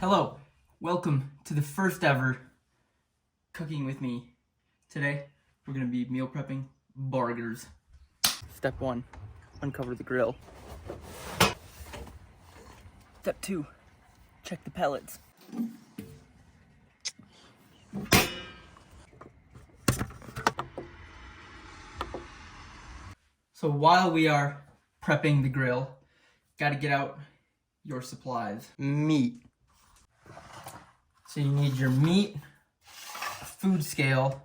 Hello, welcome to the first ever Cooking with Me. Today, we're going to be meal prepping burgers. Step 1, uncover the grill. Step 2, check the pellets. So while we are prepping the grill, gotta get out your supplies. Meat. So you need your meat, a food scale,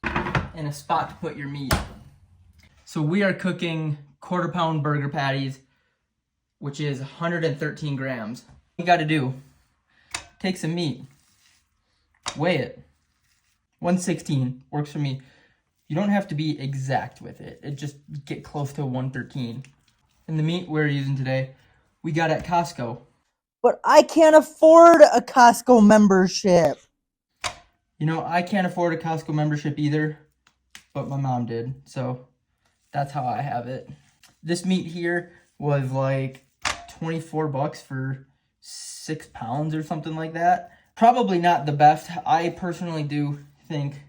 and a spot to put your meat. So we are cooking quarter-pound burger patties, which is 113 grams. What you gotta do, take some meat, weigh it. 116 works for me. You don't have to be exact with it. It just get close to 113. And the meat we're using today, we got at Costco. But I can't afford a Costco membership. You know, I can't afford a Costco membership either, but my mom did, so that's how I have it. This meat here was like 24 bucks for 6 pounds or something like that. Probably not the best. I personally do think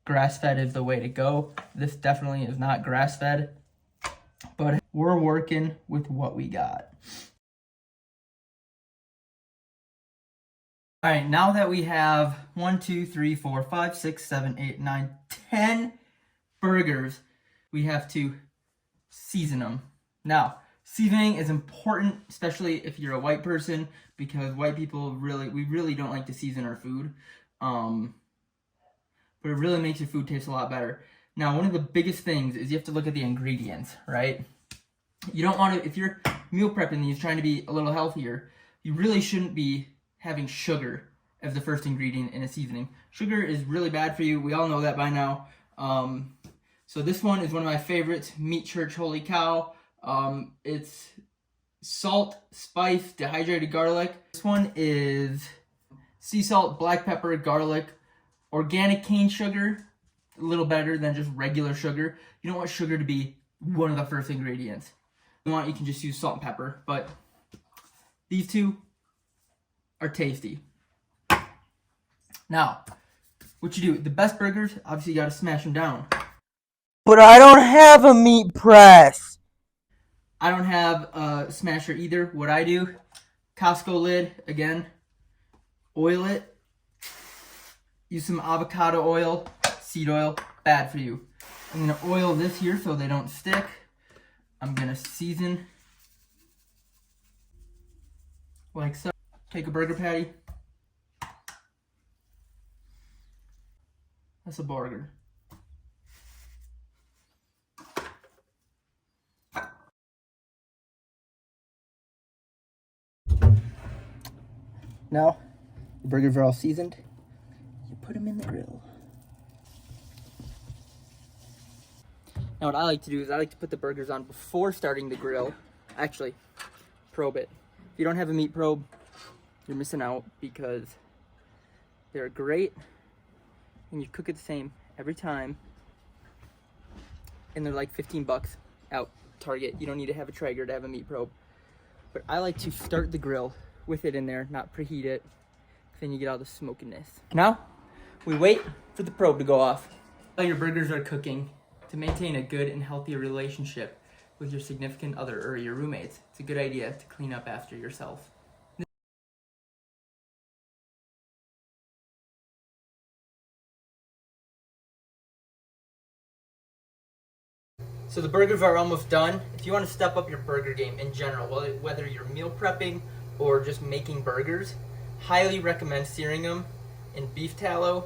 grass-fed is the way to go. This definitely is not grass-fed, but we're working with what we got. All right, now that we have 1, 2, 3, 4, 5, 6, 7, 8, 9, 10 burgers, we have to season them. Now, seasoning is important, especially if you're a white person, because white people we really don't like to season our food. But it really makes your food taste a lot better. Now, one of the biggest things is you have to look at the ingredients, right? You don't want to, if you're meal prepping these, trying to be a little healthier, you really shouldn't be having sugar as the first ingredient in a seasoning. Sugar is really bad for you. We all know that by now. So this one is one of my favorites, Meat Church Holy Cow. It's salt, spice, dehydrated garlic. This one is sea salt, black pepper, garlic, organic cane sugar, a little better than just regular sugar. You don't want sugar to be one of the first ingredients. You can just use salt and pepper, but these two are tasty. Now, what you do, the best burgers, obviously you gotta smash them down. But I don't have a meat press. I don't have a smasher either. What I do, Costco lid, again, oil it, use some avocado oil, seed oil, bad for you. I'm gonna oil this here so they don't stick. I'm gonna season like so. Take a burger patty. That's a burger. Now, the burgers are all seasoned. You put them in the grill. Now what I like to do is I like to put the burgers on before starting the grill. Actually, probe it. If you don't have a meat probe, you're missing out because they're great and you cook it the same every time. And they're like 15 bucks out Target. You don't need to have a Traeger to have a meat probe. But I like to start the grill with it in there, not preheat it. Then you get all the smokiness. Now, we wait for the probe to go off. While your burgers are cooking, to maintain a good and healthy relationship with your significant other or your roommates, it's a good idea to clean up after yourself. So the burgers are almost done. If you want to step up your burger game in general, whether you're meal prepping or just making burgers, highly recommend searing them in beef tallow.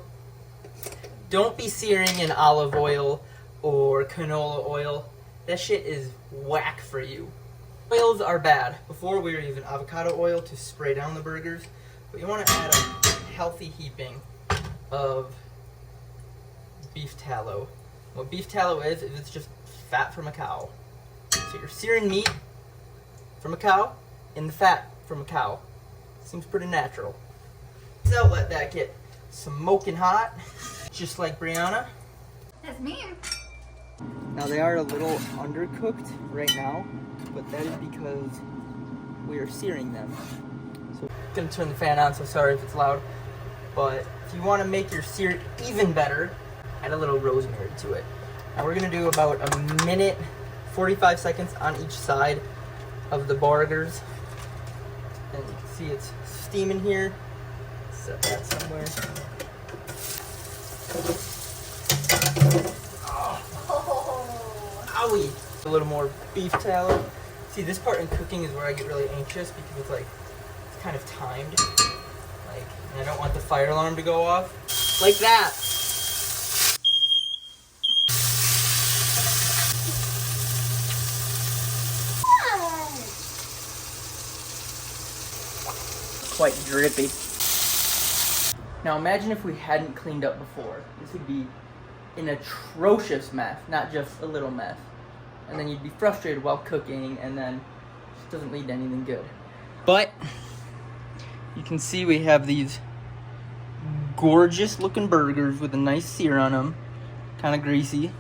Don't be searing in olive oil or canola oil. That shit is whack for you. Oils are bad. Before we were using avocado oil to spray down the burgers, but you want to add a healthy heaping of beef tallow. What beef tallow is it's just fat from a cow. So you're searing meat from a cow in the fat from a cow. Seems pretty natural. So let that get smoking hot, just like Brianna. That's me. Now they are a little undercooked right now, but that is because we are searing them. So gonna turn the fan on, so sorry if it's loud. But if you want to make your sear even better, add a little rosemary to it. Now we're gonna do about a minute, 45 seconds on each side of the burgers. And you can see it's steaming here. Set that somewhere. Owie! A little more beef tallow. See, this part in cooking is where I get really anxious because it's like, it's kind of timed. Like, and I don't want the fire alarm to go off. Like that! Quite drippy. Now imagine if we hadn't cleaned up before. This would be an atrocious mess, not just a little mess. And then you'd be frustrated while cooking, and then it just doesn't lead to anything good. But you can see we have these gorgeous looking burgers with a nice sear on them, kind of greasy.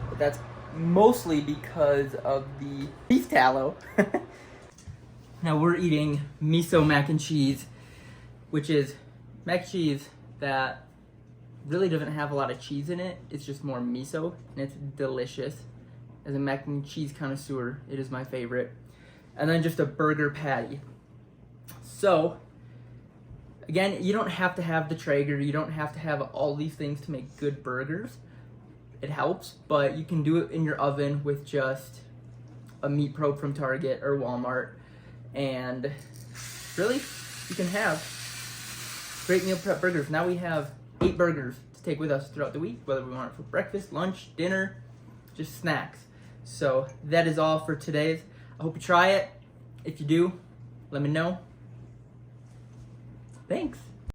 But that's mostly because of the beef tallow. Now we're eating miso mac and cheese, which is mac and cheese that really doesn't have a lot of cheese in it. It's just more miso, and it's delicious. As a mac and cheese connoisseur, it is my favorite. And then just a burger patty. So, again, you don't have to have the Traeger. You don't have to have all these things to make good burgers. It helps, but you can do it in your oven with just a meat probe from Target or Walmart. And really, you can have great meal prep burgers. Now we have 8 burgers to take with us throughout the week, whether we want it for breakfast, lunch, dinner, just snacks. So that is all for today's. I hope you try it. If you do, let me know. Thanks.